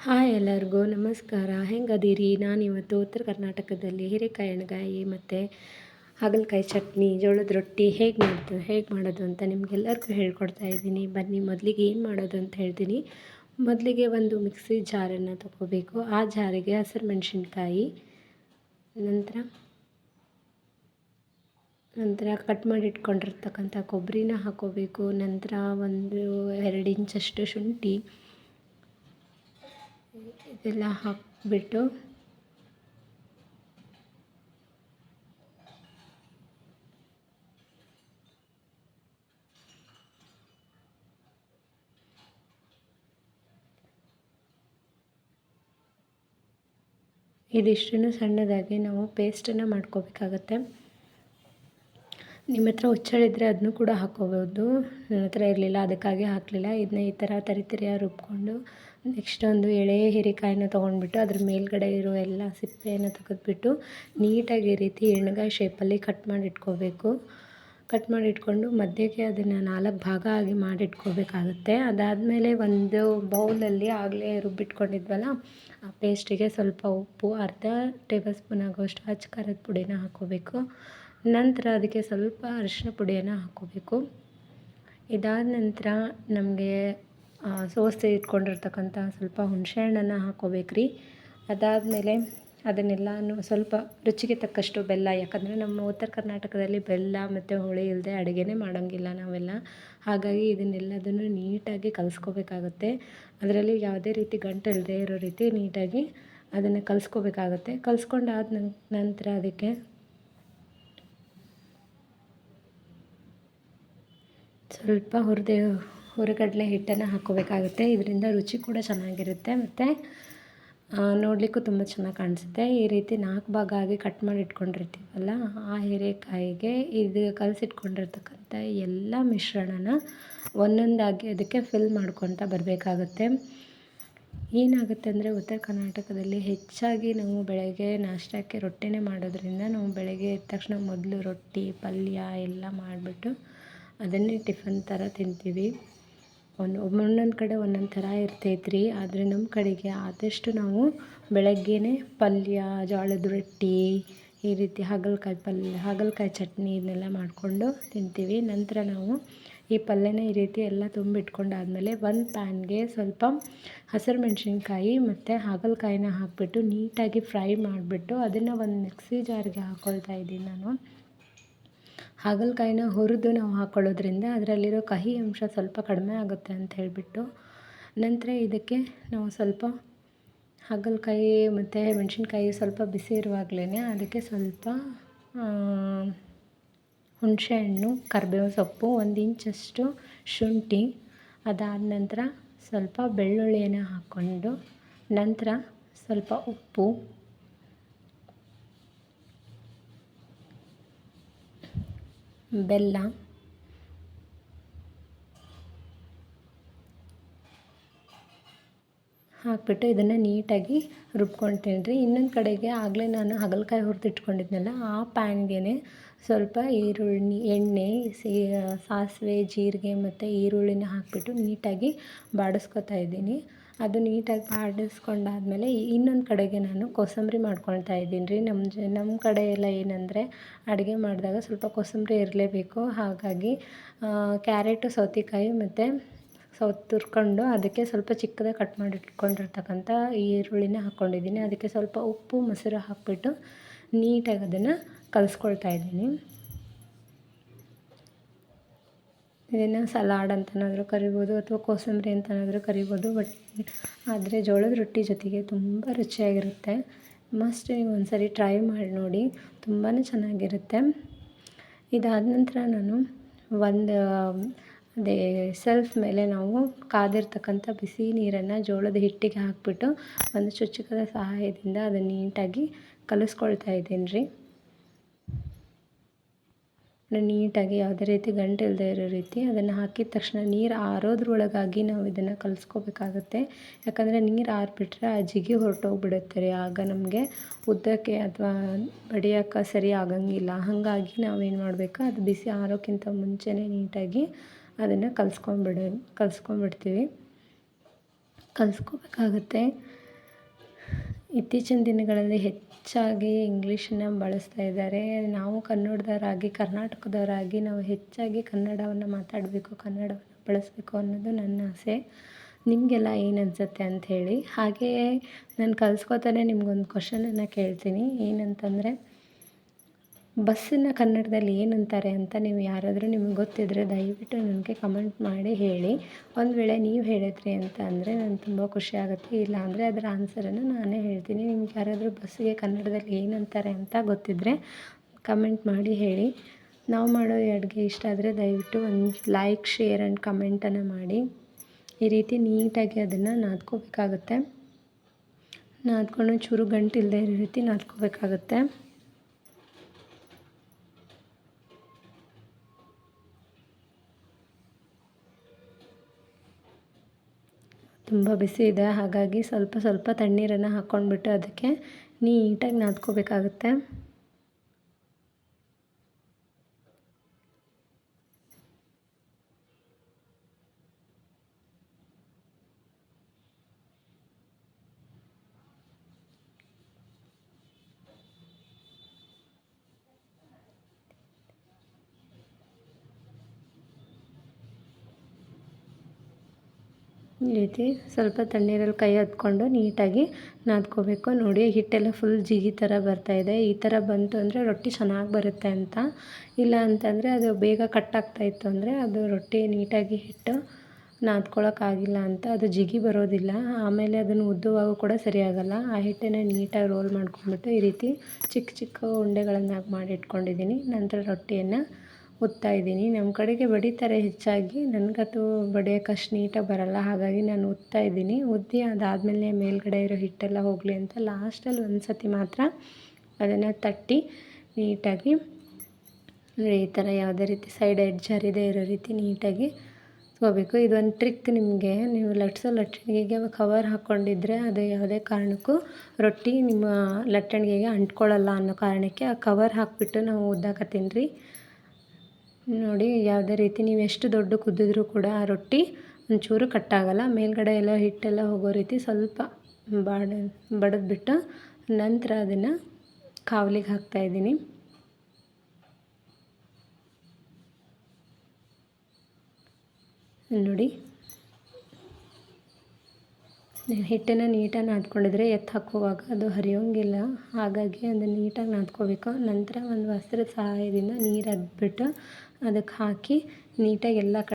Hi ಎಲ್ಲರಿಗೂ ನಮಸ್ಕಾರ. ಹೆಂಗದೀರಿ? ನಾನಿವತ್ತು ಉತ್ತರ ಕರ್ನಾಟಕದಲ್ಲಿ ಹೀರೆಕಾಯಿ ಎಣ್ಗಾಯಿ ಮತ್ತು ಹಾಗಲಕಾಯಿ ಚಟ್ನಿ, ಜೋಳದ ರೊಟ್ಟಿ ಹೇಗೆ ಮಾಡೋದು ಅಂತ ನಿಮಗೆಲ್ಲರಿಗೂ ಹೇಳ್ಕೊಡ್ತಾ ಇದ್ದೀನಿ. ಬನ್ನಿ, ಮೊದಲಿಗೆ ಏನು ಮಾಡೋದು ಅಂತ ಹೇಳ್ತೀನಿ. ಮೊದಲಿಗೆ ಒಂದು ಮಿಕ್ಸಿ ಜಾರನ್ನು ತಗೋಬೇಕು. ಆ ಜಾರಿಗೆ ಹಸಿರು ಮೆಣಸಿನ್ಕಾಯಿ, ನಂತರ ಕಟ್ ಮಾಡಿ ಇಟ್ಕೊಂಡಿರ್ತಕ್ಕಂಥ ಕೊಬ್ಬರಿನ ಹಾಕೋಬೇಕು. ನಂತರ 1-2 ಇಂಚಷ್ಟು ಶುಂಠಿ ಇದೆಲ್ಲ ಹಾಕಿಬಿಟ್ಟು ಇದಿಷ್ಟನ್ನು ಸಣ್ಣದಾಗಿ ನಾವು ಪೇಸ್ಟನ್ನು ಮಾಡ್ಕೋಬೇಕಾಗತ್ತೆ. ನಿಮ್ಮ ಹತ್ರ ಹುಚ್ಚಳಿದ್ರೆ ಅದನ್ನು ಕೂಡ ಹಾಕ್ಕೋಬೋದು. ನನ್ನ ಹತ್ರ ಇರಲಿಲ್ಲ, ಅದಕ್ಕಾಗಿ ಹಾಕಲಿಲ್ಲ. ಇದನ್ನ ಈ ಥರ ತರಿತರಿಯಾಗಿ ರುಬ್ಕೊಂಡು ನೆಕ್ಸ್ಟ್ ಒಂದು ಎಳೆ ಹೀರೆಕಾಯಿನ ತೊಗೊಂಡ್ಬಿಟ್ಟು ಅದ್ರ ಮೇಲ್ಗಡೆ ಇರೋ ಎಲ್ಲ ಸಿಪ್ಪೆಯನ್ನು ತೆಗೆದ್ಬಿಟ್ಟು ನೀಟಾಗಿ ಈ ರೀತಿ ಎಣ್ಗಾಯಿ ಶೇಪಲ್ಲಿ ಕಟ್ ಮಾಡಿ ಇಟ್ಕೋಬೇಕು. ಕಟ್ ಮಾಡಿ ಇಟ್ಕೊಂಡು ಮಧ್ಯಕ್ಕೆ ಅದನ್ನು 4 ಭಾಗ ಆಗಿ ಮಾಡಿಟ್ಕೋಬೇಕಾಗುತ್ತೆ. ಅದಾದಮೇಲೆ ಒಂದು ಬೌಲಲ್ಲಿ ಆಗಲೇ ರುಬ್ಬಿಟ್ಕೊಂಡಿದ್ವಲ್ಲ ಆ ಪೇಸ್ಟಿಗೆ ಸ್ವಲ್ಪ ಉಪ್ಪು, ಅರ್ಧ ಟೇಬಲ್ ಸ್ಪೂನ್ ಆಗುವಷ್ಟು ಅಚ್ಚ ಖಾರದ ಪುಡಿನ ಹಾಕ್ಕೋಬೇಕು. ನಂತರ ಅದಕ್ಕೆ ಸ್ವಲ್ಪ ಅರಿಶಿನ ಪುಡಿಯನ್ನು ಹಾಕ್ಕೋಬೇಕು. ಇದಾದ ನಂತರ ನಮಗೆ ಸೋಸಿ ಇಟ್ಕೊಂಡಿರ್ತಕ್ಕಂಥ ಸ್ವಲ್ಪ ಹುಣಸೆಹಣ್ಣನ್ನು ಹಾಕ್ಕೋಬೇಕ್ರಿ. ಅದಾದಮೇಲೆ ಅದನ್ನೆಲ್ಲನೂ ಸ್ವಲ್ಪ ರುಚಿಗೆ ತಕ್ಕಷ್ಟು ಬೆಲ್ಲ, ಯಾಕಂದರೆ ನಮ್ಮ ಉತ್ತರ ಕರ್ನಾಟಕದಲ್ಲಿ ಬೆಲ್ಲ ಮತ್ತು ಹುಳಿ ಇಲ್ಲದೆ ಅಡುಗೆನೇ ಮಾಡೋಂಗಿಲ್ಲ ನಾವೆಲ್ಲ. ಹಾಗಾಗಿ ಇದನ್ನೆಲ್ಲದನ್ನು ನೀಟಾಗಿ ಕಲಿಸ್ಕೋಬೇಕಾಗುತ್ತೆ. ಅದರಲ್ಲಿ ಯಾವುದೇ ರೀತಿ ಗಂಟು ಇಲ್ಲದೆ ಇರೋ ರೀತಿ ನೀಟಾಗಿ ಅದನ್ನು ಕಲಿಸ್ಕೋಬೇಕಾಗುತ್ತೆ. ಕಲಿಸ್ಕೊಂಡಾದ ನಂತರ ಅದಕ್ಕೆ ಸ್ವಲ್ಪ ಹುರಿಗಡಲೆ ಹಿಟ್ಟನ್ನು ಹಾಕ್ಕೋಬೇಕಾಗುತ್ತೆ. ಇದರಿಂದ ರುಚಿ ಕೂಡ ಚೆನ್ನಾಗಿರುತ್ತೆ ಮತ್ತು ನೋಡಲಿಕ್ಕೂ ತುಂಬ ಚೆನ್ನಾಗಿ ಕಾಣಿಸುತ್ತೆ. ಈ ರೀತಿ 4 ಭಾಗ ಆಗಿ ಕಟ್ ಮಾಡಿ ಇಟ್ಕೊಂಡಿರ್ತೀವಲ್ಲ ಆ ಹೀರೆಕಾಯಿಗೆ ಇದು ಕಲಸಿಟ್ಕೊಂಡಿರ್ತಕ್ಕಂಥ ಎಲ್ಲ ಮಿಶ್ರಣನ ಒಂದೊಂದಾಗಿ ಅದಕ್ಕೆ ಫಿಲ್ ಮಾಡ್ಕೊತಾ ಬರಬೇಕಾಗತ್ತೆ. ಏನಾಗುತ್ತೆ ಅಂದರೆ ಉತ್ತರ ಕರ್ನಾಟಕದಲ್ಲಿ ಹೆಚ್ಚಾಗಿ ನಾವು ಬೆಳಗ್ಗೆ ನಾಷ್ಟಕ್ಕೆ ರೊಟ್ಟಿನೇ ಮಾಡೋದ್ರಿಂದ ನಾವು ಬೆಳಗ್ಗೆ ಎದ್ದ ತಕ್ಷಣ ಮೊದಲು ರೊಟ್ಟಿ, ಪಲ್ಯ ಎಲ್ಲ ಮಾಡಿಬಿಟ್ಟು ಅದನ್ನೇ ಟಿಫನ್ ಥರ ತಿಂತೀವಿ. ಒಂದೊಂದು ಕಡೆ ಒಂದೊಂದು ಥರ ಇರ್ತೈತ್ರಿ. ಆದರೆ ನಮ್ಮ ಕಡೆಗೆ ಆದಷ್ಟು ನಾವು ಬೆಳಗ್ಗೆನೇ ಪಲ್ಯ, ಜೋಳದ ರೊಟ್ಟಿ, ಈ ರೀತಿ ಹಾಗಲಕಾಯಿ ಚಟ್ನಿ ಇದನ್ನೆಲ್ಲ ಮಾಡಿಕೊಂಡು ತಿಂತೀವಿ. ನಂತರ ನಾವು ಈ ಪಲ್ಯನ ಈ ರೀತಿ ಎಲ್ಲ ತುಂಬಿಟ್ಕೊಂಡಾದಮೇಲೆ ಒಂದು ಪ್ಯಾನ್ಗೆ ಸ್ವಲ್ಪ ಹಸಿರು ಮೆಣಸಿನ್ಕಾಯಿ ಮತ್ತು ಹಾಗಲಕಾಯಿನ ಹಾಕಿಬಿಟ್ಟು ನೀಟಾಗಿ ಫ್ರೈ ಮಾಡಿಬಿಟ್ಟು ಅದನ್ನು ಒಂದು ಮಿಕ್ಸಿ ಜಾರ್ಗೆ ಹಾಕ್ಕೊಳ್ತಾ ಇದ್ದೀನಿ ನಾನು. ಹಾಗಲಕಾಯಿನ ಹುರಿದು ನಾವು ಹಾಕ್ಕೊಳ್ಳೋದ್ರಿಂದ ಅದರಲ್ಲಿರೋ ಕಹಿ ಅಂಶ ಸ್ವಲ್ಪ ಕಡಿಮೆ ಆಗುತ್ತೆ ಅಂತ ಹೇಳಿಬಿಟ್ಟು, ನಂತರ ಇದಕ್ಕೆ ನಾವು ಸ್ವಲ್ಪ ಹಾಗಲಕಾಯಿ ಮತ್ತು ಮೆಣಸಿನ್ಕಾಯಿ ಸ್ವಲ್ಪ ಬಿಸಿ ಇರುವಾಗಲೇ ಅದಕ್ಕೆ ಸ್ವಲ್ಪ ಹುಣಸೆಹಣ್ಣು, ಕರಿಬೇವು ಸೊಪ್ಪು, 1 ಇಂಚಷ್ಟು ಶುಂಠಿ, ಅದಾದ ನಂತರ ಸ್ವಲ್ಪ ಬೆಳ್ಳುಳ್ಳಿಯನ್ನು ಹಾಕ್ಕೊಂಡು ನಂತರ ಸ್ವಲ್ಪ ಉಪ್ಪು, ಬೆಲ್ಲ ಹಾಕ್ಬಿಟ್ಟು ಇದನ್ನು ನೀಟಾಗಿ ರುಬ್ಕೊಳ್ತೀನಿ ರೀ. ಇನ್ನೊಂದು ಕಡೆಗೆ ಆಗಲೇ ನಾನು ಹಾಗಲಕಾಯಿ ಹುರಿದಿಟ್ಕೊಂಡಿದ್ನಲ್ಲ ಆ ಪ್ಯಾನ್ಗೆ ಸ್ವಲ್ಪ ಎಣ್ಣೆ, ಸಾಸಿವೆ, ಜೀರಿಗೆ ಮತ್ತು ಈರುಳ್ಳಿನ ಹಾಕಿಬಿಟ್ಟು ನೀಟಾಗಿ ಬಾಡಿಸ್ಕೊತಾ ಇದ್ದೀನಿ. ಅದು ನೀಟಾಗಿ ಬಾಡಿಸ್ಕೊಂಡಾದ್ಮೇಲೆ ಇನ್ನೊಂದು ಕಡೆಗೆ ನಾನು ಕೋಸಂಬರಿ ಮಾಡ್ಕೊಳ್ತಾ ಇದ್ದೀನಿ ರೀ. ನಮ್ಮ ಕಡೆ ಎಲ್ಲ ಏನಂದರೆ ಅಡುಗೆ ಮಾಡಿದಾಗ ಸ್ವಲ್ಪ ಕೋಸಂಬರಿ ಇರಲೇಬೇಕು. ಹಾಗಾಗಿ ಕ್ಯಾರೆಟು, ಸೌತೆಕಾಯಿ ಮತ್ತು ತುರ್ಕೊಂಡು ಅದಕ್ಕೆ ಸ್ವಲ್ಪ ಚಿಕ್ಕದಾಗಿ ಕಟ್ ಮಾಡಿ ಇಟ್ಕೊಂಡಿರ್ತಕ್ಕಂಥ ಈರುಳ್ಳಿನ ಹಾಕ್ಕೊಂಡಿದ್ದೀನಿ. ಅದಕ್ಕೆ ಸ್ವಲ್ಪ ಉಪ್ಪು, ಮೊಸರು ಹಾಕಿಬಿಟ್ಟು ನೀಟಾಗಿ ಅದನ್ನು ಕಲಿಸ್ಕೊಳ್ತಾ ಇದ್ದೀನಿ. ಇದನ್ನು ಸಲಾಡ್ ಅಂತನಾದರೂ ಕರಿಬೋದು ಅಥವಾ ಕೋಸಂಬರಿ ಅಂತನಾದರೂ ಕರಿಬೋದು. ಆದರೆ ಜೋಳದ ರೊಟ್ಟಿ ಜೊತೆಗೆ ತುಂಬ ರುಚಿಯಾಗಿರುತ್ತೆ. ಮಸ್ಟ್ ನೀವು ಒಂದು ಸರಿ ಟ್ರೈ ಮಾಡಿ ನೋಡಿ, ತುಂಬಾ ಚೆನ್ನಾಗಿರುತ್ತೆ. ಇದಾದ ನಂತರ ನಾನು ಅದೇ ಸೆಲ್ಫ್ ಮೇಲೆ ನಾವು ಕಾದಿರ್ತಕ್ಕಂಥ ಬಿಸಿ ನೀರನ್ನು ಜೋಳದ ಹಿಟ್ಟಿಗೆ ಹಾಕಿಬಿಟ್ಟು ಒಂದು ಚುಚ್ಚಕದ ಸಹಾಯದಿಂದ ಅದನ್ನು ನೀಟಾಗಿ ಕಲಿಸ್ಕೊಳ್ತಾ ಇದ್ದೀನಿ ರೀ. ನೀಟಾಗಿ ಯಾವುದೇ ರೀತಿ ಗಂಟು ಇಲ್ಲದೆ ಇರೋ ರೀತಿ ಅದನ್ನು ಹಾಕಿದ ತಕ್ಷಣ ನೀರು ಆರೋದ್ರೊಳಗಾಗಿ ನಾವು ಇದನ್ನು ಕಲಿಸ್ಕೋಬೇಕಾಗುತ್ತೆ. ಯಾಕಂದರೆ ನೀರು ಆರಿಬಿಟ್ರೆ ಆ ಜಿಗಿ ಹೊರಟೋಗ್ಬಿಡುತ್ತೆ ರೀ. ಆಗ ನಮಗೆ ಉದ್ದಕ್ಕೆ ಅಥವಾ ಬಡಿಯೋಕ್ಕೆ ಸರಿ ಆಗಂಗಿಲ್ಲ. ಹಾಗಾಗಿ ನಾವೇನು ಮಾಡಬೇಕು, ಅದು ಬಿಸಿ ಆರೋಕ್ಕಿಂತ ಮುಂಚೆನೇ ನೀಟಾಗಿ ಅದನ್ನು ಕಲಿಸ್ಕೊಂಡ್ಬಿಡ್ತೀವಿ. ಕಲಿಸ್ಕೋಬೇಕಾಗತ್ತೆ. ಇತ್ತೀಚಿನ ದಿನಗಳಲ್ಲಿ ಹೆಚ್ಚಾಗಿ ಇಂಗ್ಲೀಷನ್ನ ಬಳಸ್ತಾ ಇದ್ದಾರೆ. ನಾವು ಕನ್ನಡದವರಾಗಿ, ಕರ್ನಾಟಕದವರಾಗಿ ನಾವು ಹೆಚ್ಚಾಗಿ ಕನ್ನಡವನ್ನು ಮಾತಾಡಬೇಕು, ಕನ್ನಡವನ್ನು ಬಳಸಬೇಕು ಅನ್ನೋದು ನನ್ನ ಆಸೆ. ನಿಮಗೆಲ್ಲ ಏನು ಅನಿಸುತ್ತೆ ಅಂಥೇಳಿ. ಹಾಗೆಯೇ ನಾನು ಕಲಿಸ್ಕೋತಾನೆ ನಿಮ್ಗೊಂದು ಕ್ವಶನನ್ನು ಕೇಳ್ತೀನಿ. ಏನಂತಂದರೆ, ಬಸ್ಸನ್ನು ಕನ್ನಡದಲ್ಲಿ ಏನಂತಾರೆ ಅಂತ ನೀವು ಯಾರಾದರೂ ನಿಮ್ಗೆ ಗೊತ್ತಿದ್ದರೆ ದಯವಿಟ್ಟು ನನಗೆ ಕಮೆಂಟ್ ಮಾಡಿ ಹೇಳಿ. ಒಂದು ವೇಳೆ ನೀವು ಹೇಳಿದ್ರಿ ಅಂತ ಅಂದರೆ ನನಗೆ ತುಂಬ ಖುಷಿಯಾಗುತ್ತೆ. ಇಲ್ಲ ಅಂದರೆ ಅದರ ಆನ್ಸರನ್ನು ನಾನೇ ಹೇಳ್ತೀನಿ. ನಿಮ್ಗೆ ಯಾರಾದರೂ ಬಸ್ಸಿಗೆ ಕನ್ನಡದಲ್ಲಿ ಏನಂತಾರೆ ಅಂತ ಗೊತ್ತಿದ್ದರೆ ಕಮೆಂಟ್ ಮಾಡಿ ಹೇಳಿ. ನಾವು ಮಾಡೋ ಈ ಅಡುಗೆ ಇಷ್ಟ ಆದರೆ ದಯವಿಟ್ಟು ಒಂದು ಲೈಕ್, ಶೇರ್ ಆ್ಯಂಡ್ ಕಮೆಂಟನ್ನು ಮಾಡಿ. ಈ ರೀತಿ ನೀಟಾಗಿ ಅದನ್ನು ನಾದ್ಕೋಬೇಕಾಗತ್ತೆ. ನಾದ್ಕೊಂಡು ಚೂರು ಗಂಟಿಲ್ಲದೆ ಇರೋ ರೀತಿ ನಾದ್ಕೋಬೇಕಾಗತ್ತೆ. ತುಂಬ ಬಿಸಿ ಇದೆ, ಹಾಗಾಗಿ ಸ್ವಲ್ಪ ಸ್ವಲ್ಪ ತಣ್ಣೀರನ್ನು ಹಾಕ್ಕೊಂಡ್ಬಿಟ್ಟು ಅದಕ್ಕೆ ನೀಟಾಗಿ ನಾದ್ಕೋಬೇಕಾಗುತ್ತೆ. ಈ ರೀತಿ ಸ್ವಲ್ಪ ತಣ್ಣೀರಲ್ಲಿ ಕೈ ಹೊತ್ಕೊಂಡು ನೀಟಾಗಿ ನಾದ್ಕೋಬೇಕು. ನೋಡಿ, ಹಿಟ್ಟೆಲ್ಲ ಫುಲ್ ಜಿಗಿ ಥರ ಬರ್ತಾಯಿದೆ. ಈ ಥರ ಬಂತು ಅಂದರೆ ರೊಟ್ಟಿ ಚೆನ್ನಾಗಿ ಬರುತ್ತೆ ಅಂತ. ಇಲ್ಲ ಅಂತಂದರೆ ಅದು ಬೇಗ ಕಟ್ಟಾಗ್ತಾಯಿತ್ತು ಅಂದರೆ ಅದು ರೊಟ್ಟಿ ನೀಟಾಗಿ ಹಿಟ್ಟು ನಾದ್ಕೊಳ್ಳೋಕ್ಕಾಗಿಲ್ಲ ಅಂತ, ಅದು ಜಿಗಿ ಬರೋದಿಲ್ಲ. ಆಮೇಲೆ ಅದನ್ನು ಉದ್ದುವಾಗೂ ಕೂಡ ಸರಿಯಾಗಲ್ಲ. ಆ ಹಿಟ್ಟನ್ನು ನೀಟಾಗಿ ರೋಲ್ ಮಾಡ್ಕೊಂಡ್ಬಿಟ್ಟು ಈ ರೀತಿ ಚಿಕ್ಕ ಚಿಕ್ಕ ಉಂಡೆಗಳನ್ನಾಗಿ ಮಾಡಿ ಇಟ್ಕೊಂಡಿದ್ದೀನಿ. ನಂತರ ರೊಟ್ಟಿಯನ್ನು ಉತ್ತಾ ಇದ್ದೀನಿ. ನಮ್ಮ ಕಡೆಗೆ ಬಡಿತಾರೆ ಹೆಚ್ಚಾಗಿ. ನನಗದು ಬಡಿಯೋಕೆ ಅಷ್ಟು ನೀಟಾಗಿ ಬರೋಲ್ಲ, ಹಾಗಾಗಿ ನಾನು ಉತ್ತಾ ಇದ್ದೀನಿ. ಉದ್ದಿ ಅದಾದಮೇಲೆ ಮೇಲ್ಗಡೆ ಇರೋ ಹಿಟ್ಟೆಲ್ಲ ಹೋಗಲಿ ಅಂತ ಲಾಸ್ಟಲ್ಲಿ ಒಂದು ಸತಿ ಮಾತ್ರ ಅದನ್ನು ತಟ್ಟಿ ನೀಟಾಗಿ ಈ ಥರ ಯಾವುದೇ ರೀತಿ ಸೈಡ್ ಎಡ್ಜ್ ಹರಿದೇ ಇರೋ ರೀತಿ ನೀಟಾಗಿ ಇಟ್ಕೋಬೇಕು. ಇದೊಂದು ಟ್ರಿಕ್ ನಿಮಗೆ. ನೀವು ಲಟ್ಸೋ ಲಟ್ಟಣಿಗೆಗೆ ಕವರ್ ಹಾಕ್ಕೊಂಡಿದ್ರೆ ಅದು ಯಾವುದೇ ಕಾರಣಕ್ಕೂ ರೊಟ್ಟಿ ನಿಮ್ಮ ಲಟ್ಟಣಿಗೆಗೆ ಅಂಟ್ಕೊಳ್ಳಲ್ಲ ಅನ್ನೋ ಕಾರಣಕ್ಕೆ ಆ ಕವರ್ ಹಾಕಿಬಿಟ್ಟು ನಾವು ಉದ್ದಾಕತ್ತೀನಿ ರೀ. ನೋಡಿ, ಯಾವುದೇ ರೀತಿ ನೀವು ಎಷ್ಟು ದೊಡ್ಡ ಕುದ್ದಿದ್ರೂ ಕೂಡ ಆ ರೊಟ್ಟಿ ಒಂಚೂರು ಕಟ್ಟಾಗಲ್ಲ. ಮೇಲ್ಗಡೆ ಎಲ್ಲ ಹಿಟ್ಟೆಲ್ಲ ಹೋಗೋ ರೀತಿ ಸ್ವಲ್ಪ ಬಡಿದ್ಬಿಟ್ಟು ನಂತರ ಅದನ್ನು ಕಾವಲಿಗೆ ಹಾಕ್ತಾಯಿದ್ದೀನಿ. ನೋಡಿ, ಹಿಟ್ಟನ್ನು ನೀಟಾಗಿ ನಾದ್ಕೊಂಡಿದ್ರೆ ಎತ್ತು ಹಾಕುವಾಗ ಅದು ಹರಿಯೋಂಗಿಲ್ಲ. ಹಾಗಾಗಿ ಅದನ್ನು ನೀಟಾಗಿ ನಾದ್ಕೋಬೇಕು. ನಂತರ ಒಂದು ವಸ್ತ್ರದ ಸಹಾಯದಿಂದ ನೀರು ಅದ್ಬಿಟ್ಟು ಅದಕ್ಕೆ ಹಾಕಿ ನೀಟಾಗಿ ಎಲ್ಲ